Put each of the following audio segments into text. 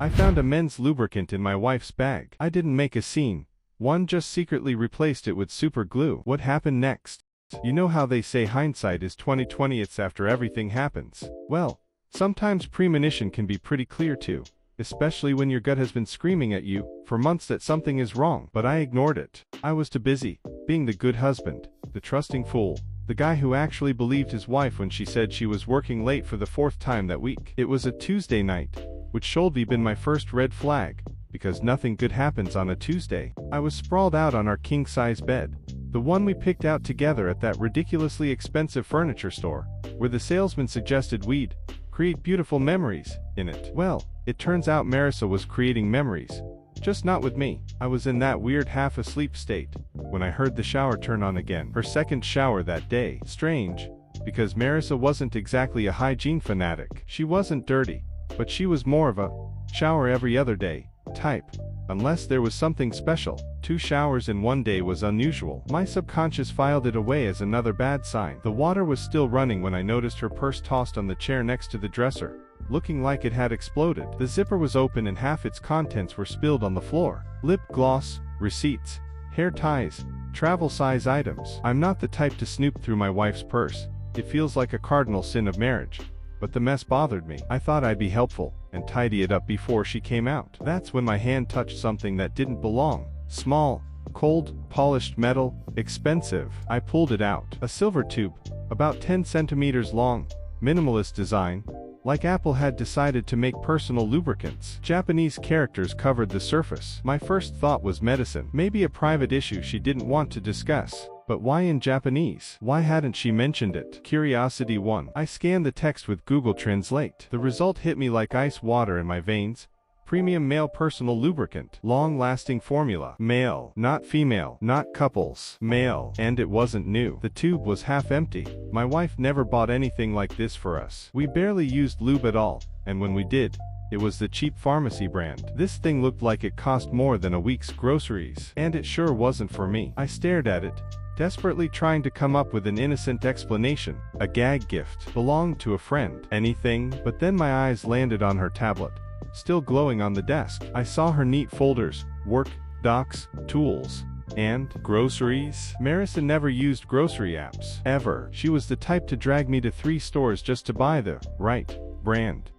I found a men's lubricant in my wife's bag. I didn't make a scene. One just secretly replaced it with super glue. What happened next? You know how they say hindsight is 20/20. It's after everything happens. Well, sometimes premonition can be pretty clear too, especially when your gut has been screaming at you for months that something is wrong. But I ignored it. I was too busy being the good husband, the trusting fool, the guy who actually believed his wife when she said she was working late for the 4th time that week. It was a Tuesday night, which should have been my first red flag, because nothing good happens on a Tuesday. I was sprawled out on our king-size bed, the one we picked out together at that ridiculously expensive furniture store, where the salesman suggested we'd create beautiful memories in it. Well, it turns out Marissa was creating memories, just not with me. I was in that weird half-asleep state when I heard the shower turn on again. Her second shower that day. Strange, because Marissa wasn't exactly a hygiene fanatic. She wasn't dirty, but she was more of a shower every other day type, unless there was something special. 2 showers in one day was unusual. My subconscious filed it away as another bad sign. The water was still running when I noticed her purse tossed on the chair next to the dresser, looking like it had exploded. The zipper was open and half its contents were spilled on the floor. Lip gloss, receipts, hair ties, travel size items. I'm not the type to snoop through my wife's purse. It feels like a cardinal sin of marriage. But the mess bothered me. I thought I'd be helpful and tidy it up before she came out. That's when my hand touched something that didn't belong. Small, cold, polished metal, expensive. I pulled it out. A silver tube, about 10 centimeters long, minimalist design, like Apple had decided to make personal lubricants. Japanese characters covered the surface. My first thought was medicine. Maybe a private issue she didn't want to discuss. But why in Japanese? Why hadn't she mentioned it? Curiosity 1. I scanned the text with Google Translate. The result hit me like ice water in my veins. Premium male personal lubricant. Long-lasting formula. Male. Not female. Not couples. Male. And it wasn't new. The tube was half empty. My wife never bought anything like this for us. We barely used lube at all, and when we did, it was the cheap pharmacy brand. This thing looked like it cost more than a week's groceries. And it sure wasn't for me. I stared at it, desperately trying to come up with an innocent explanation. A gag gift. Belonged to a friend. Anything. But then my eyes landed on her tablet, still glowing on the desk. I saw her neat folders, work, docs, tools, and groceries. Marissa never used grocery apps. Ever. She was the type to drag me to 3 stores just to buy the right brand.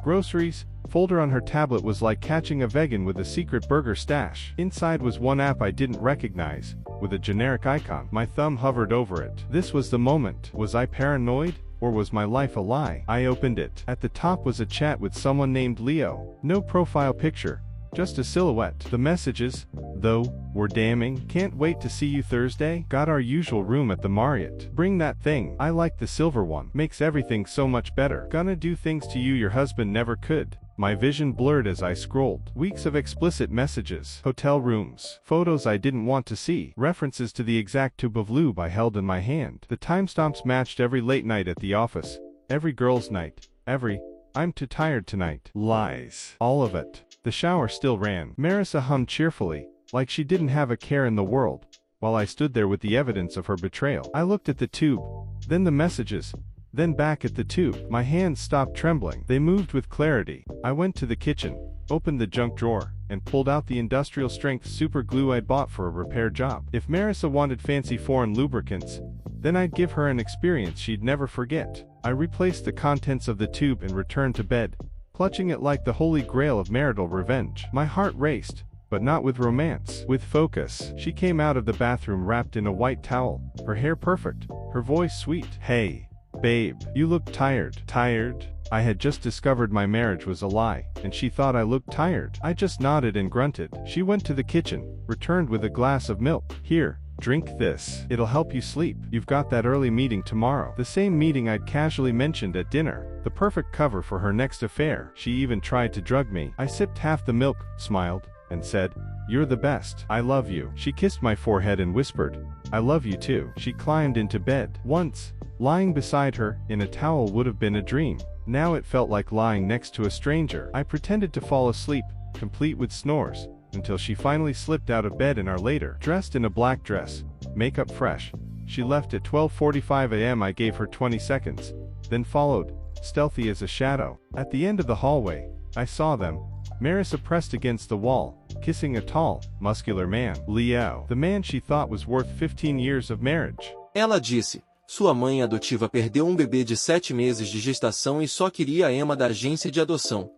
Groceries folder on her tablet was like catching a vegan with a secret burger stash. Inside was one app I didn't recognize, with a generic icon. My thumb hovered over it. This was the moment. Was I paranoid? Or was my life a lie? I opened it. At the top was a chat with someone named Leo. No profile picture, just a silhouette. The messages, though, were damning. Can't wait to see you Thursday. Got our usual room at the Marriott. Bring that thing. I like the silver one. Makes everything so much better. Gonna do things to you your husband never could. My vision blurred as I scrolled. Weeks of explicit messages. Hotel rooms. Photos I didn't want to see. References to the exact tube of lube I held in my hand. The timestamps matched every late night at the office. Every girls' night. Every "I'm too tired tonight" lies. All of it. The shower still ran. Marissa hummed cheerfully, like she didn't have a care in the world, while I stood there with the evidence of her betrayal. I looked at the tube, then the messages, then back at the tube. My hands stopped trembling. They moved with clarity. I went to the kitchen, opened the junk drawer, and pulled out the industrial-strength super glue I'd bought for a repair job. If Marissa wanted fancy foreign lubricants, then I'd give her an experience she'd never forget. I replaced the contents of the tube and returned to bed, clutching it like the holy grail of marital revenge. My heart raced, but not with romance, with focus. She came out of the bathroom wrapped in a white towel, her hair perfect, her voice sweet. "Hey, babe, you look tired." Tired? I had just discovered my marriage was a lie, and she thought I looked tired. I just nodded and grunted. She went to the kitchen, returned with a glass of milk. "Here, drink this. It'll help you sleep. You've got that early meeting tomorrow." The same meeting I'd casually mentioned at dinner. The perfect cover for her next affair. She even tried to drug me. I sipped half the milk, smiled, and said, "You're the best. I love you." She kissed my forehead and whispered, "I love you too." She climbed into bed. Once, lying beside her, in a towel would have been a dream. Now it felt like lying next to a stranger. I pretended to fall asleep, complete with snores, until she finally slipped out of bed an hour later, dressed in a black dress, makeup fresh. She left at 12:45 a.m. I gave her 20 seconds, then followed, stealthy as a shadow. At the end of the hallway, I saw them, Marissa pressed against the wall, kissing a tall, muscular man, Leo, the man she thought was worth 15 years of marriage. Ela disse, sua mãe adotiva perdeu um bebê de 7 meses de gestação e só queria a Emma da agência de adoção.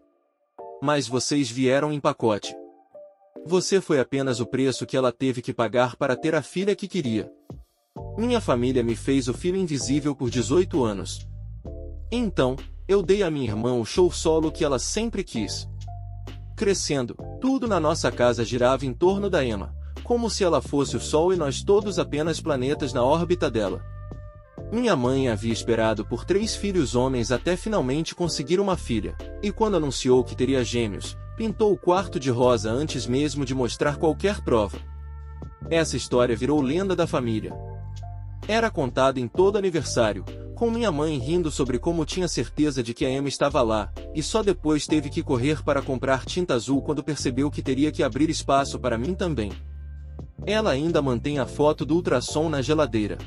Mas vocês vieram em pacote. Você foi apenas o preço que ela teve que pagar para ter a filha que queria. Minha família me fez o filho invisível por 18 anos. Então, eu dei a minha irmã o show solo que ela sempre quis. Crescendo, tudo na nossa casa girava em torno da Emma, como se ela fosse o Sol e nós todos apenas planetas na órbita dela. Minha mãe havia esperado por 3 filhos homens até finalmente conseguir uma filha, e quando anunciou que teria gêmeos, pintou o quarto de rosa antes mesmo de mostrar qualquer prova. Essa história virou lenda da família. Era contada em todo aniversário, com minha mãe rindo sobre como tinha certeza de que a Emma estava lá, e só depois teve que correr para comprar tinta azul quando percebeu que teria que abrir espaço para mim também. Ela ainda mantém a foto do ultrassom na geladeira.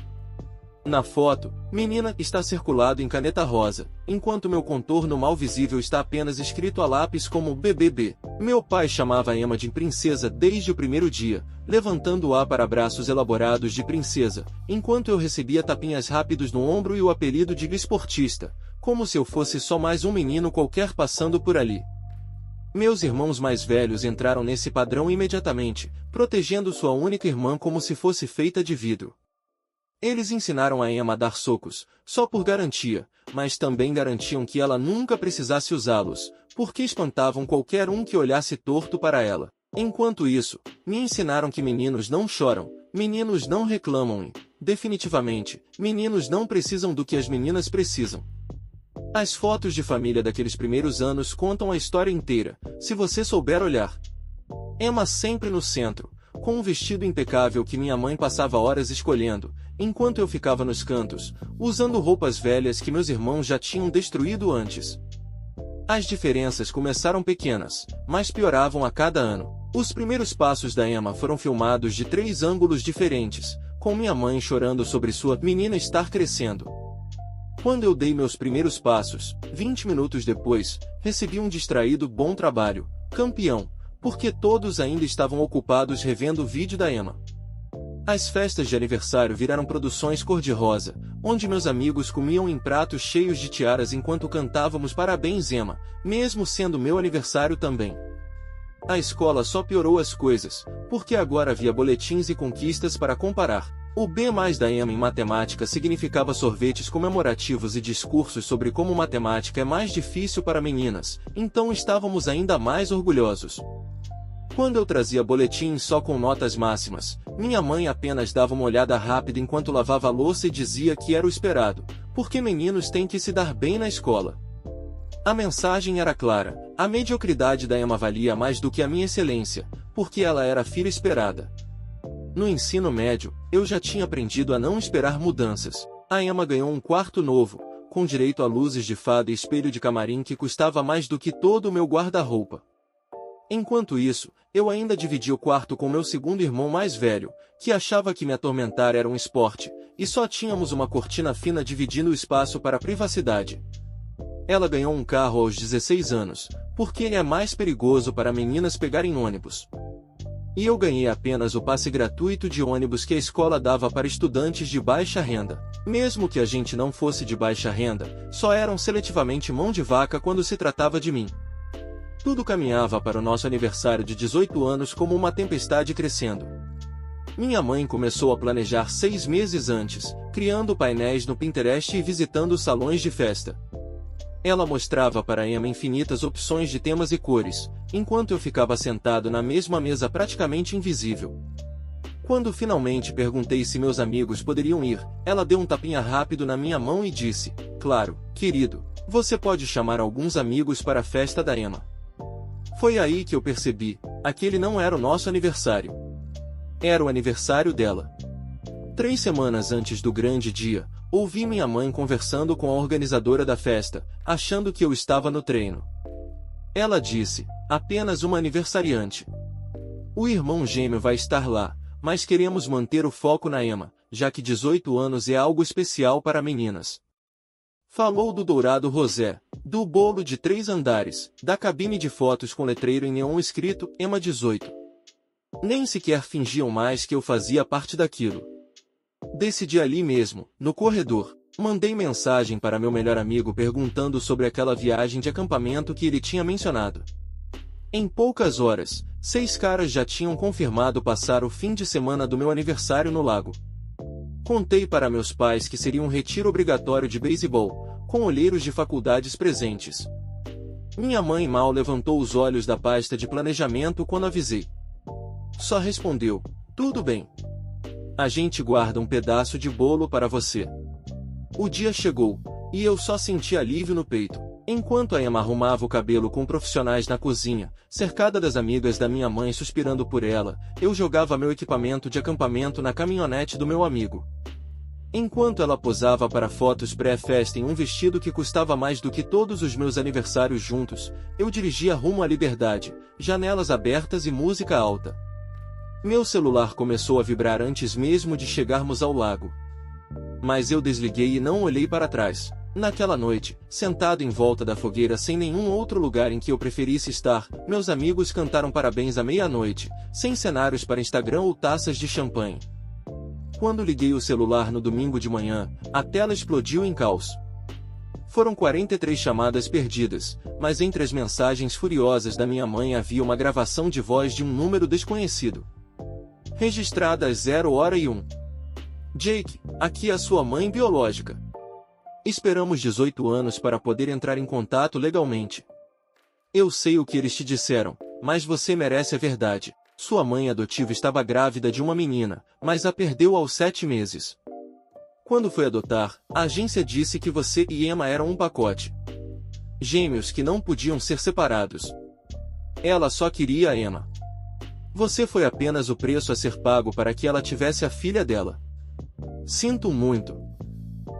Na foto, menina está circulado em caneta rosa, enquanto meu contorno mal visível está apenas escrito a lápis como BBB. Meu pai chamava a Emma de princesa desde o primeiro dia, levantando-a para abraços elaborados de princesa, enquanto eu recebia tapinhas rápidos no ombro e o apelido de esportista, como se eu fosse só mais um menino qualquer passando por ali. Meus irmãos mais velhos entraram nesse padrão imediatamente, protegendo sua única irmã como se fosse feita de vidro. Eles ensinaram a Emma a dar socos, só por garantia, mas também garantiam que ela nunca precisasse usá-los, porque espantavam qualquer um que olhasse torto para ela. Enquanto isso, me ensinaram que meninos não choram, meninos não reclamam e, definitivamente, meninos não precisam do que as meninas precisam. As fotos de família daqueles primeiros anos contam a história inteira, se você souber olhar. Emma sempre no centro, com um vestido impecável que minha mãe passava horas escolhendo, enquanto eu ficava nos cantos, usando roupas velhas que meus irmãos já tinham destruído antes. As diferenças começaram pequenas, mas pioravam a cada ano. Os primeiros passos da Emma foram filmados de 3 ângulos diferentes, com minha mãe chorando sobre sua menina estar crescendo. Quando eu dei meus primeiros passos, 20 minutos depois, recebi um distraído bom trabalho, campeão, porque todos ainda estavam ocupados revendo o vídeo da Emma. As festas de aniversário viraram produções cor-de-rosa, onde meus amigos comiam em pratos cheios de tiaras enquanto cantávamos Parabéns Emma, mesmo sendo meu aniversário também. A escola só piorou as coisas, porque agora havia boletins e conquistas para comparar. O B+ da Emma em matemática significava sorvetes comemorativos e discursos sobre como matemática é mais difícil para meninas, então estávamos ainda mais orgulhosos. Quando eu trazia boletins só com notas máximas, minha mãe apenas dava uma olhada rápida enquanto lavava a louça e dizia que era o esperado, porque meninos têm que se dar bem na escola. A mensagem era clara, a mediocridade da Emma valia mais do que a minha excelência, porque ela era a filha esperada. No ensino médio, eu já tinha aprendido a não esperar mudanças. A Emma ganhou um quarto novo, com direito a luzes de fada e espelho de camarim que custava mais do que todo o meu guarda-roupa. Enquanto isso, eu ainda dividia o quarto com meu segundo irmão mais velho, que achava que me atormentar era um esporte, e só tínhamos uma cortina fina dividindo o espaço para a privacidade. Ela ganhou um carro aos 16 anos, porque é mais perigoso para meninas pegarem ônibus. E eu ganhei apenas o passe gratuito de ônibus que a escola dava para estudantes de baixa renda. Mesmo que a gente não fosse de baixa renda, só eram seletivamente mão de vaca quando se tratava de mim. Tudo caminhava para o nosso aniversário de 18 anos como uma tempestade crescendo. Minha mãe começou a planejar 6 meses antes, criando painéis no Pinterest e visitando salões de festa. Ela mostrava para Emma infinitas opções de temas e cores, enquanto eu ficava sentado na mesma mesa praticamente invisível. Quando finalmente perguntei se meus amigos poderiam ir, ela deu um tapinha rápido na minha mão e disse, claro, querido, você pode chamar alguns amigos para a festa da Emma. Foi aí que eu percebi, aquele não era o nosso aniversário. Era o aniversário dela. 3 semanas antes do grande dia, ouvi minha mãe conversando com a organizadora da festa, achando que eu estava no treino. Ela disse, apenas uma aniversariante. O irmão gêmeo vai estar lá, mas queremos manter o foco na Emma, já que 18 anos é algo especial para meninas. Falou do dourado rosé, Do bolo de 3 andares, da cabine de fotos com letreiro em neon escrito EMA 18. Nem sequer fingiam mais que eu fazia parte daquilo. Decidi ali mesmo, no corredor. Mandei mensagem para meu melhor amigo perguntando sobre aquela viagem de acampamento que ele tinha mencionado. Em poucas horas, 6 caras já tinham confirmado passar o fim de semana do meu aniversário no lago. Contei para meus pais que seria um retiro obrigatório de beisebol, com olheiros de faculdades presentes. Minha mãe mal levantou os olhos da pasta de planejamento quando avisei. Só respondeu, tudo bem. A gente guarda um pedaço de bolo para você. O dia chegou, e eu só senti alívio no peito. Enquanto a Emma arrumava o cabelo com profissionais na cozinha, cercada das amigas da minha mãe suspirando por ela, eu jogava meu equipamento de acampamento na caminhonete do meu amigo. Enquanto ela posava para fotos pré-festa em um vestido que custava mais do que todos os meus aniversários juntos, eu dirigia rumo à liberdade, janelas abertas e música alta. Meu celular começou a vibrar antes mesmo de chegarmos ao lago. Mas eu desliguei e não olhei para trás. Naquela noite, sentado em volta da fogueira sem nenhum outro lugar em que eu preferisse estar, meus amigos cantaram parabéns à meia-noite, sem cenários para Instagram ou taças de champanhe. Quando liguei o celular no domingo de manhã, a tela explodiu em caos. Foram 43 chamadas perdidas, mas entre as mensagens furiosas da minha mãe havia uma gravação de voz de um número desconhecido. Registrada às 0h01. Jake, aqui é a sua mãe biológica. Esperamos 18 anos para poder entrar em contato legalmente. Eu sei o que eles te disseram, mas você merece a verdade. Sua mãe adotiva estava grávida de uma menina, mas a perdeu aos 7 meses. Quando foi adotar, a agência disse que você e Emma eram um pacote. Gêmeos que não podiam ser separados. Ela só queria a Emma. Você foi apenas o preço a ser pago para que ela tivesse a filha dela. Sinto muito.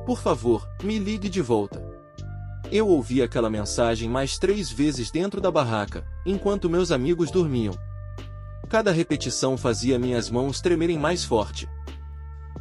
Por favor, me ligue de volta. Eu ouvi aquela mensagem mais 3 vezes dentro da barraca, enquanto meus amigos dormiam. Cada repetição fazia minhas mãos tremerem mais forte.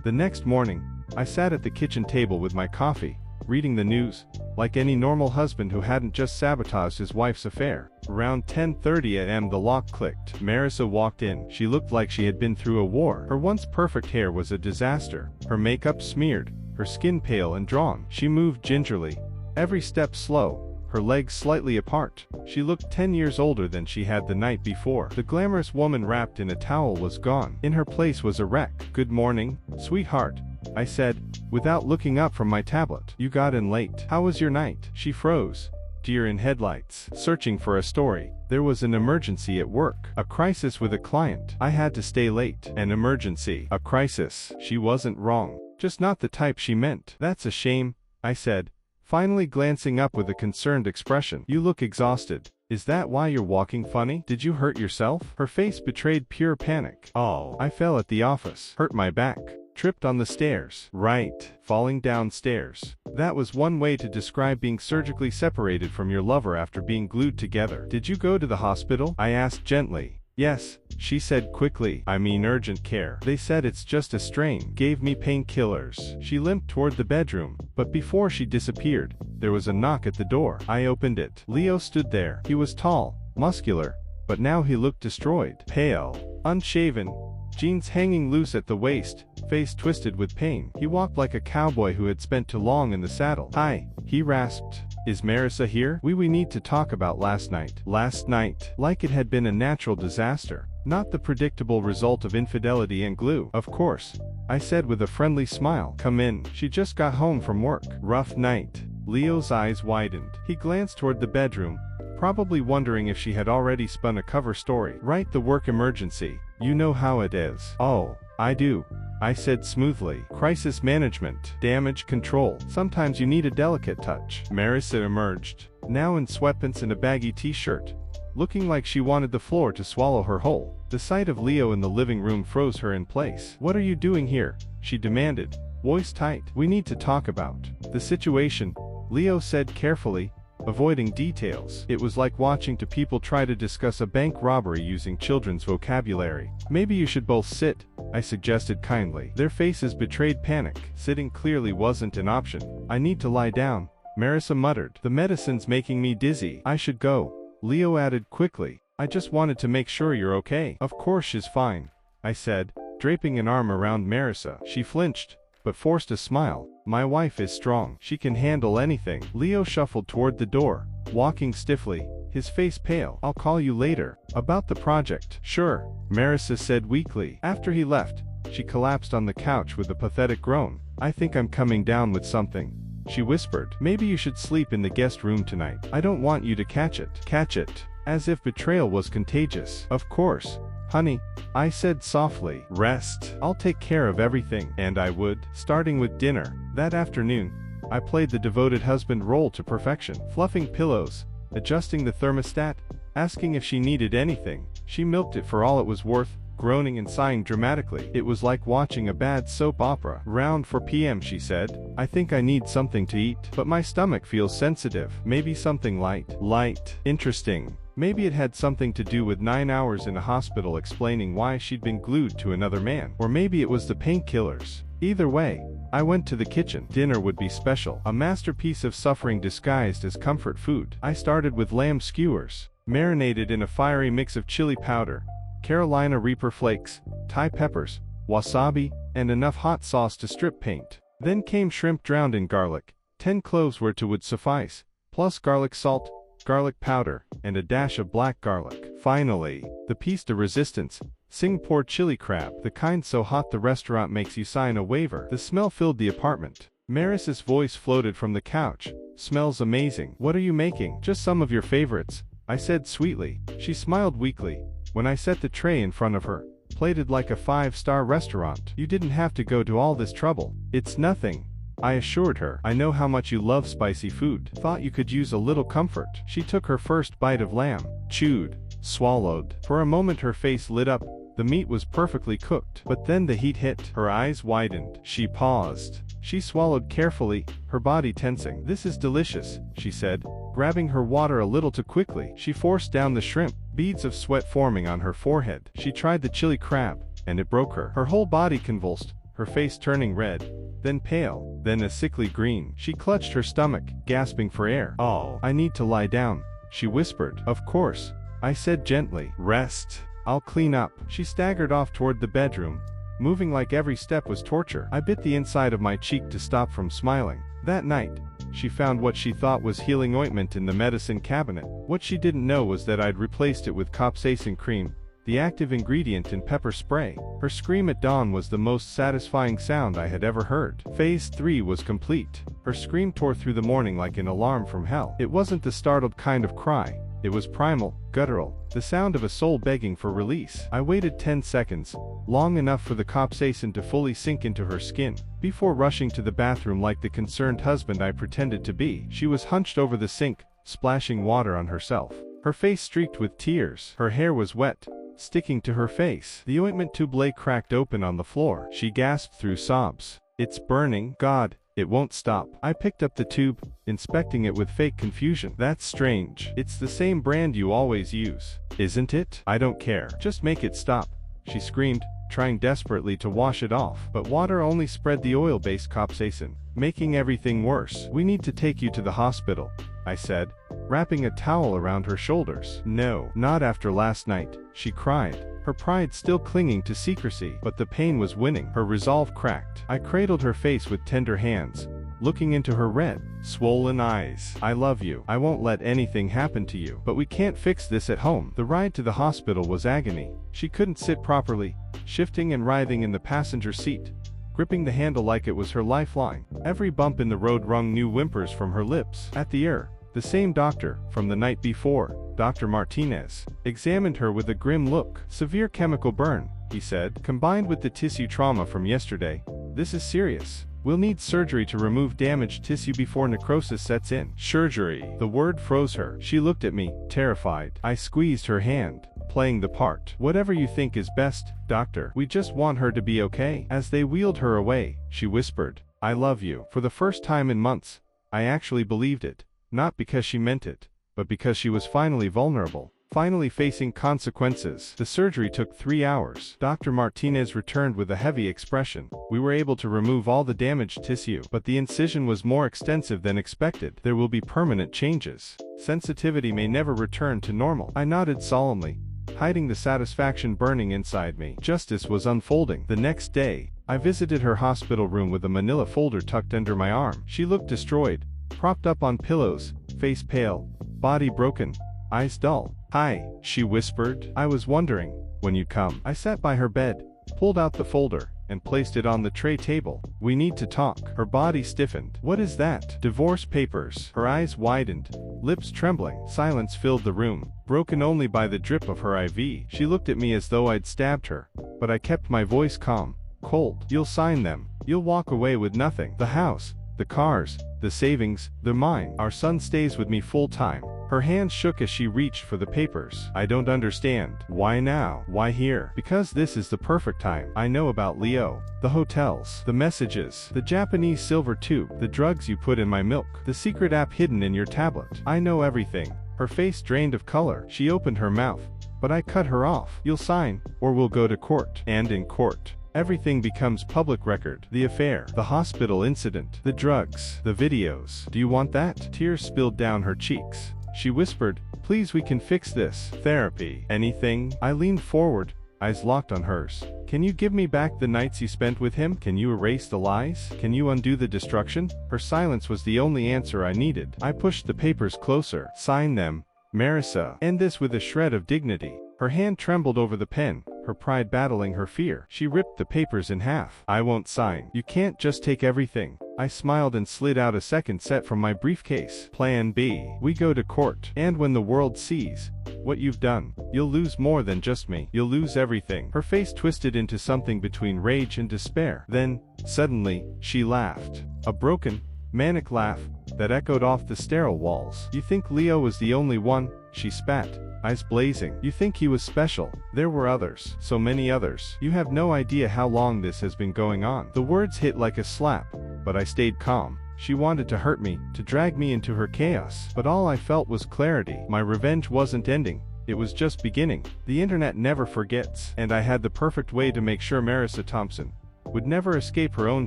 The next morning, I sat at the kitchen table with my coffee, reading the news, like any normal husband who hadn't just sabotaged his wife's affair. Around 10:30 a.m. the lock clicked. Marissa walked in. She looked like she had been through a war. Her once perfect hair was a disaster, her makeup smeared, her skin pale and drawn. She moved gingerly, every step slow, her legs slightly apart. She looked 10 years older than she had the night before. The glamorous woman wrapped in a towel was gone. In her place was a wreck. "Good morning, sweetheart," I said, without looking up from my tablet. "You got in late. How was your night?" She froze, deer in headlights, searching for a story. There was an emergency at work. A crisis with a client. I had to stay late. An emergency. A crisis. She wasn't wrong. Just not the type she meant. "That's a shame," I said, finally glancing up with a concerned expression. "You look exhausted. Is that why you're walking funny? Did you hurt yourself?" Her face betrayed pure panic. "Oh, I fell at the office. Hurt my back. Tripped on the stairs." "Right. Falling downstairs. That was one way to describe being surgically separated from your lover after being glued together. Did you go to the hospital?" I asked gently. "Yes," she said quickly. "I mean urgent care. They said it's just a strain. Gave me painkillers." She limped toward the bedroom, but before she disappeared, there was a knock at the door. I opened it. Leo stood there. He was tall, muscular, but now he looked destroyed. Pale, unshaven, jeans hanging loose at the waist, face twisted with pain. He walked like a cowboy who had spent too long in the saddle. "Hi," he rasped. "Is Marissa here? We need to talk about last night." Last night, like it had been a natural disaster, not the predictable result of infidelity and glue. "Of course," I said with a friendly smile. "Come in. She just got home from work." "Rough night." Leo's eyes widened. He glanced toward the bedroom, probably wondering if she had already spun a cover story. "Right, the work emergency. You know how it is." "Oh, I do," I said smoothly. "Crisis management, damage control. Sometimes you need a delicate touch." Marissa emerged, now in sweatpants and a baggy t-shirt, looking like she wanted the floor to swallow her whole. The sight of Leo in the living room froze her in place. "What are you doing here?" she demanded, voice tight. "We need to talk about the situation," Leo said carefully, avoiding details. It was like watching two people try to discuss a bank robbery using children's vocabulary. "Maybe you should both sit," I suggested kindly. Their faces betrayed panic. Sitting clearly wasn't an option. "I need to lie down," Marissa muttered. The medicine's making me dizzy. I should go. Leo added quickly. I just wanted to make sure you're okay. Of course she's fine, I said, draping an arm around Marissa. She flinched, but forced a smile. My wife is strong. She can handle anything. Leo shuffled toward the door, walking stiffly, his face pale. I'll call you later. About the project. Sure, Marissa said weakly. After he left, she collapsed on the couch with a pathetic groan. I think I'm coming down with something, she whispered. Maybe you should sleep in the guest room tonight. I don't want you to catch it. Catch it? As if betrayal was contagious. Of course, honey, I said softly. Rest. I'll take care of everything. And I would. Starting with dinner. That afternoon, I played the devoted husband role to perfection. Fluffing pillows, adjusting the thermostat, asking if she needed anything. She milked it for all it was worth, groaning and sighing dramatically. It was like watching a bad soap opera. Round 4 p.m. she said. I think I need something to eat. But my stomach feels sensitive. Maybe something light. Light. Interesting. Maybe it had something to do with 9 hours in a hospital explaining why she'd been glued to another man. Or maybe it was the painkillers. Either way, I went to the kitchen. Dinner would be special. A masterpiece of suffering disguised as comfort food. I started with lamb skewers, marinated in a fiery mix of chili powder, Carolina Reaper flakes, Thai peppers, wasabi, and enough hot sauce to strip paint. Then came shrimp drowned in garlic. 10 cloves would suffice, plus garlic salt, garlic powder, and a dash of black garlic. Finally, the piece de resistance, Singapore chili crab, the kind so hot the restaurant makes you sign a waiver. The smell filled the apartment. Maris's voice floated from the couch. Smells amazing. What are you making? Just some of your favorites, I said sweetly. She smiled weakly when I set the tray in front of her, plated like a 5-star restaurant. You didn't have to go to all this trouble. It's nothing, I assured her. I know how much you love spicy food. Thought you could use a little comfort. She took her first bite of lamb, chewed, swallowed. For a moment her face lit up. The meat was perfectly cooked. But then the heat hit. Her eyes widened. She paused. She swallowed carefully, her body tensing. This is delicious, she said, grabbing her water a little too quickly. She forced down the shrimp, beads of sweat forming on her forehead. She tried the chili crab, and it broke her. Her whole body convulsed, her face turning red, then pale, then a sickly green. She clutched her stomach, gasping for air. Oh, I need to lie down, she whispered. Of course, I said gently. Rest. I'll clean up. She staggered off toward the bedroom, moving like every step was torture. I bit the inside of my cheek to stop from smiling. That night, she found what she thought was healing ointment in the medicine cabinet. What she didn't know was that I'd replaced it with capsaicin cream, the active ingredient in pepper spray. Her scream at dawn was the most satisfying sound I had ever heard. Phase 3 was complete. Her scream tore through the morning like an alarm from hell. It wasn't the startled kind of cry. It was primal, guttural, the sound of a soul begging for release. I waited 10 seconds, long enough for the capsaicin to fully sink into her skin, before rushing to the bathroom like the concerned husband I pretended to be. She was hunched over the sink, splashing water on herself. Her face streaked with tears. Her hair was wet, sticking to her face. The ointment tube lay cracked open on the floor. She gasped through sobs. It's burning. God, it won't stop. I picked up the tube, inspecting it with fake confusion. That's strange. It's the same brand you always use, isn't it? I don't care. Just make it stop, she screamed, trying desperately to wash it off. But water only spread the oil-based capsaicin, making everything worse. We need to take you to the hospital, I said, wrapping a towel around her shoulders. No, not after last night, she cried, her pride still clinging to secrecy. But the pain was winning. Her resolve cracked. I cradled her face with tender hands, looking into her red, swollen eyes. I love you. I won't let anything happen to you. But we can't fix this at home. The ride to the hospital was agony. She couldn't sit properly, shifting and writhing in the passenger seat, gripping the handle like it was her lifeline. Every bump in the road wrung new whimpers from her lips. At the ER, the same doctor, from the night before, Dr. Martinez, examined her with a grim look. Severe chemical burn, he said, combined with the tissue trauma from yesterday. This is serious. We'll need surgery to remove damaged tissue before necrosis sets in. Surgery. The word froze her. She looked at me, terrified. I squeezed her hand, playing the part. Whatever you think is best, doctor. We just want her to be okay. As they wheeled her away, she whispered, I love you. For the first time in months, I actually believed it. Not because she meant it, but because she was finally vulnerable. finally facing consequences. The surgery took 3 hours. Dr. Martinez returned with a heavy expression. We were able to remove all the damaged tissue, but the incision was more extensive than expected. There will be permanent changes. Sensitivity may never return to normal. I nodded solemnly, hiding the satisfaction burning inside me. Justice was unfolding. The next day, I visited her hospital room with a manila folder tucked under my arm. She looked destroyed, propped up on pillows, face pale, body broken, eyes dull. "Hi," she whispered. "I was wondering when you'd come." I sat by her bed, pulled out the folder, and placed it on the tray table. "We need to talk." Her body stiffened. "What is that?" "Divorce papers." Her eyes widened, lips trembling. Silence filled the room, broken only by the drip of her IV. She looked at me as though I'd stabbed her, but I kept my voice calm, cold. "You'll sign them. You'll walk away with nothing. The house, the cars, the savings, they're mine. Our son stays with me full time." Her hand shook as she reached for the papers. "I don't understand. Why now? Why here?" "Because this is the perfect time. I know about Leo, the hotels, the messages, the Japanese silver tube, the drugs you put in my milk, the secret app hidden in your tablet. I know everything." Her face drained of color. She opened her mouth, but I cut her off. "You'll sign, or we'll go to court." And in court, everything becomes public record. The affair, the hospital incident, the drugs, the videos. "Do you want that?" Tears spilled down her cheeks. She whispered, "Please, we can fix this. Therapy. Anything." I leaned forward, eyes locked on hers. "Can you give me back the nights you spent with him? Can you erase the lies? Can you undo the destruction?" Her silence was the only answer I needed. I pushed the papers closer. "Sign them, Marissa. End this with a shred of dignity." Her hand trembled over the pen, her pride battling her fear. She ripped the papers in half. "I won't sign. You can't just take everything." I smiled and slid out a second set from my briefcase. "Plan B. We go to court. And when the world sees what you've done, you'll lose more than just me. You'll lose everything." Her face twisted into something between rage and despair. Then, suddenly, she laughed. A broken, manic laugh that echoed off the sterile walls. "You think Leo was the only one?" she spat, eyes blazing. "You think he was special? There were others. So many others. You have no idea how long this has been going on." The words hit like a slap, but I stayed calm. She wanted to hurt me, to drag me into her chaos. But all I felt was clarity. My revenge wasn't ending. It was just beginning. The internet never forgets, and I had the perfect way to make sure Marissa Thompson would never escape her own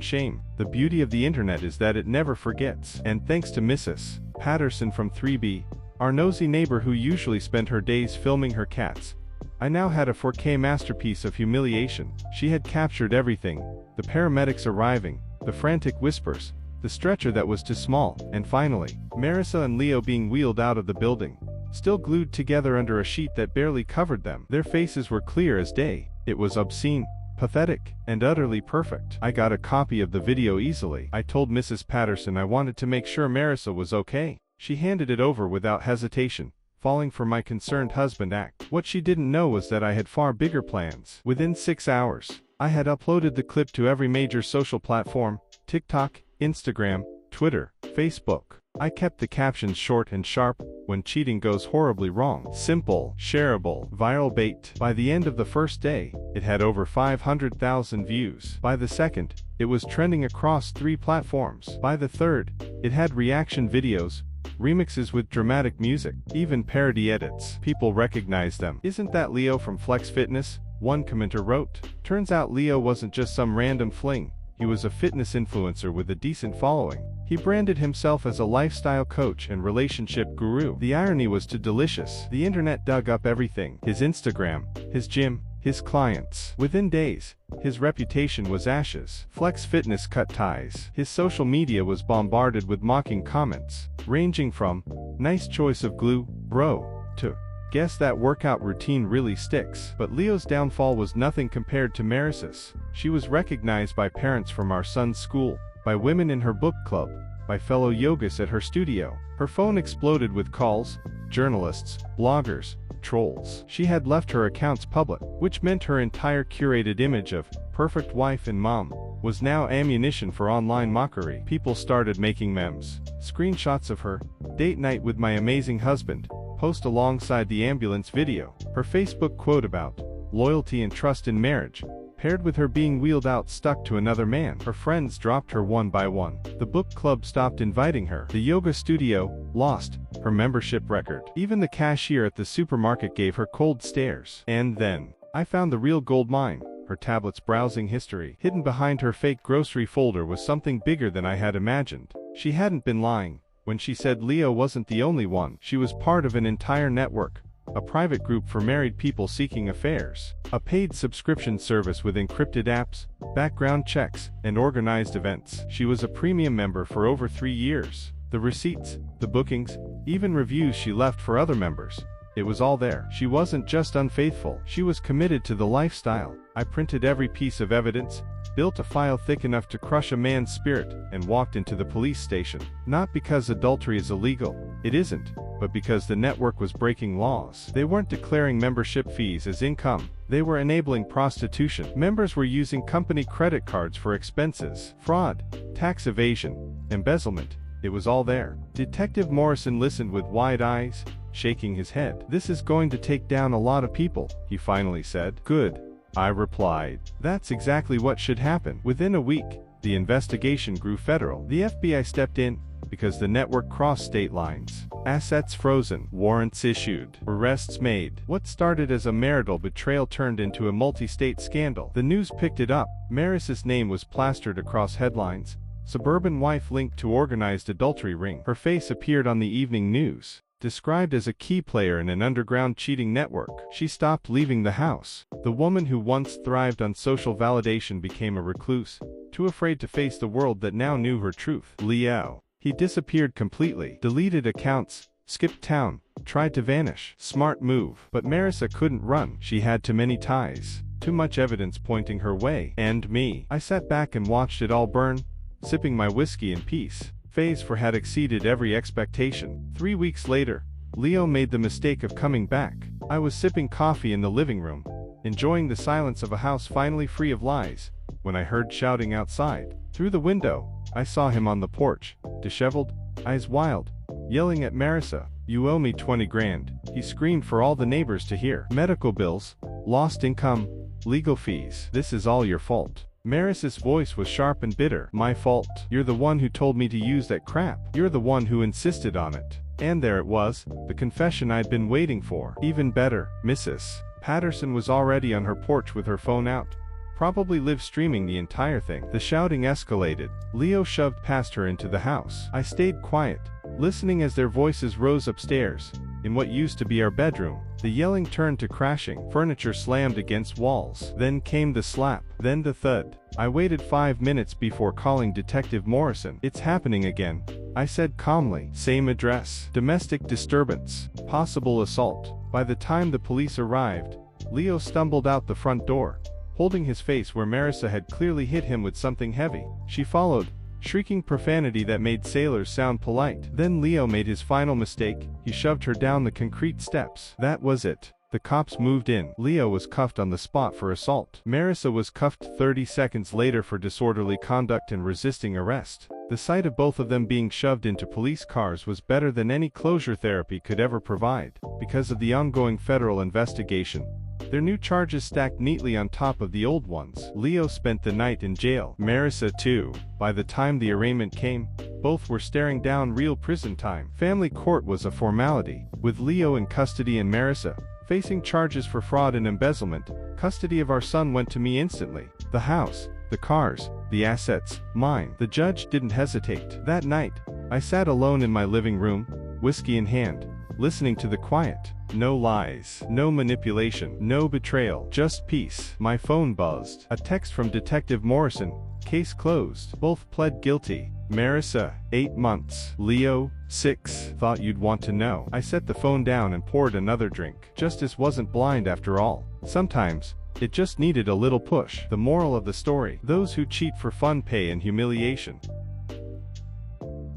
shame. The beauty of the internet is that it never forgets. And thanks to Mrs. Patterson from 3B, our nosy neighbor who usually spent her days filming her cats, I now had a 4K masterpiece of humiliation. She had captured everything: the paramedics arriving, the frantic whispers, the stretcher that was too small, and finally, Marissa and Leo being wheeled out of the building, still glued together under a sheet that barely covered them. Their faces were clear as day. It was obscene, pathetic, and utterly perfect. I got a copy of the video easily. I told Mrs. Patterson I wanted to make sure Marissa was okay. She handed it over without hesitation, falling for my concerned husband act. What she didn't know was that I had far bigger plans. Within 6 hours, I had uploaded the clip to every major social platform: TikTok, Instagram, Twitter, Facebook. I kept the captions short and sharp: "When cheating goes horribly wrong." Simple, shareable, viral bait. By the end of the first day, it had over 500,000 views. By the second, it was trending across 3 platforms. By the third, it had reaction videos, remixes with dramatic music, even parody edits. People recognized them. "Isn't that Leo from Flex Fitness?" one commenter wrote. Turns out Leo wasn't just some random fling. He was a fitness influencer with a decent following. He branded himself as a lifestyle coach and relationship guru. The irony was too delicious. The internet dug up everything: his Instagram, his gym, his clients. Within days, his reputation was ashes. Flex Fitness cut ties. His social media was bombarded with mocking comments, ranging from "nice choice of glue, bro," to "guess that workout routine really sticks." But Leo's downfall was nothing compared to Marissa's. She was recognized by parents from our son's school, by women in her book club, by fellow yogists at her studio. Her phone exploded with calls: journalists, bloggers, trolls. She had left her accounts public, which meant her entire curated image of perfect wife and mom was now ammunition for online mockery. People started making memes, screenshots of her date night with my amazing husband, post alongside the ambulance video, her Facebook quote about loyalty and trust in marriage, paired with her being wheeled out stuck to another man. Her friends dropped her one by one. The book club stopped inviting her. The yoga studio lost her membership record. Even the cashier at the supermarket gave her cold stares. And then, I found the real gold mine. Her tablet's browsing history. Hidden behind her fake grocery folder was something bigger than I had imagined. She hadn't been lying when she said Leo wasn't the only one. She was part of an entire network. A private group for married people seeking affairs. A paid subscription service with encrypted apps, background checks, and organized events. She was a premium member for over 3 years. The receipts, the bookings, even reviews she left for other members. It was all there. She wasn't just unfaithful. She was committed to the lifestyle. I printed every piece of evidence, built a file thick enough to crush a man's spirit, and walked into the police station. Not because adultery is illegal. It isn't. But because the network was breaking laws. They weren't declaring membership fees as income. They were enabling prostitution. Members were using company credit cards for expenses. Fraud, tax evasion, embezzlement. It was all there. Detective Morrison listened with wide eyes, shaking his head. "This is going to take down a lot of people," he finally said. "Good," I replied. "That's exactly what should happen." Within a week, the investigation grew federal. The FBI stepped in, because the network crossed state lines. Assets frozen, warrants issued, arrests made. What started as a marital betrayal turned into a multi-state scandal. The news picked it up. Maris's name was plastered across headlines. Suburban wife linked to organized adultery ring. Her face appeared on the evening news. Described as a key player in an underground cheating network. She stopped leaving the house. The woman who once thrived on social validation became a recluse, too afraid to face the world that now knew her truth. Leo. He disappeared completely. Deleted accounts, skipped town, tried to vanish. Smart move. But Marissa couldn't run. She had too many ties. Too much evidence pointing her way. And me. I sat back and watched it all burn, sipping my whiskey in peace. Phase 4 had exceeded every expectation. 3 weeks later, Leo made the mistake of coming back. I was sipping coffee in the living room, enjoying the silence of a house finally free of lies, when I heard shouting outside. Through the window, I saw him on the porch, disheveled, eyes wild, yelling at Marissa. "You owe me 20 grand, he screamed for all the neighbors to hear. "Medical bills, lost income, legal fees. This is all your fault." Maris's voice was sharp and bitter. "My fault. You're the one who told me to use that crap. You're the one who insisted on it." And there it was, the confession I'd been waiting for. Even better, Mrs. Patterson was already on her porch with her phone out, probably live streaming the entire thing. The shouting escalated. Leo shoved past her into the house. I stayed quiet, listening as their voices rose upstairs. In what used to be our bedroom, the yelling turned to crashing. Furniture slammed against walls. Then came the slap. Then the thud. I waited 5 minutes before calling Detective Morrison. "It's happening again," I said calmly. "Same address. Domestic disturbance. Possible assault." By the time the police arrived, Leo stumbled out the front door, holding his face where Marissa had clearly hit him with something heavy. She followed, shrieking profanity that made sailors sound polite. Then Leo made his final mistake. He shoved her down the concrete steps. That was it. The cops moved in. Leo was cuffed on the spot for assault. Marissa was cuffed 30 seconds later for disorderly conduct and resisting arrest. The sight of both of them being shoved into police cars was better than any closure therapy could ever provide. Because of the ongoing federal investigation, their new charges stacked neatly on top of the old ones. Leo spent the night in jail. Marissa too. By the time the arraignment came, both were staring down real prison time. Family court was a formality. With Leo in custody and Marissa facing charges for fraud and embezzlement, custody of our son went to me instantly. The house, the cars, the assets, mine. The judge didn't hesitate. That night, I sat alone in my living room, whiskey in hand, listening to the quiet. No lies, no manipulation, no betrayal, just peace. My phone buzzed. A text from Detective Morrison. Case closed. Both pled guilty. Marissa, 8 months. Leo, 6. Thought you'd want to know. I set the phone down and poured another drink. Justice wasn't blind after all. Sometimes, it just needed a little push. The moral of the story: those who cheat for fun pay in humiliation.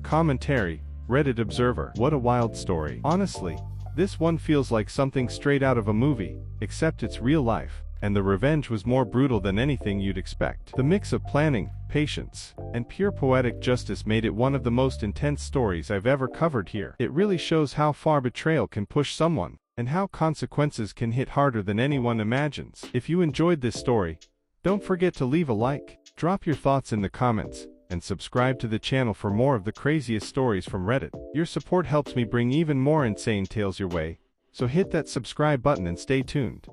Commentary, Reddit observer. What a wild story. Honestly, this one feels like something straight out of a movie, except it's real life, and the revenge was more brutal than anything you'd expect. The mix of planning, patience, and pure poetic justice made it one of the most intense stories I've ever covered here. It really shows how far betrayal can push someone, and how consequences can hit harder than anyone imagines. If you enjoyed this story, Don't forget to leave a like, drop your thoughts in the comments, and subscribe to the channel for more of the craziest stories from Reddit. Your support helps me bring even more insane tales your way, so hit that subscribe button and stay tuned.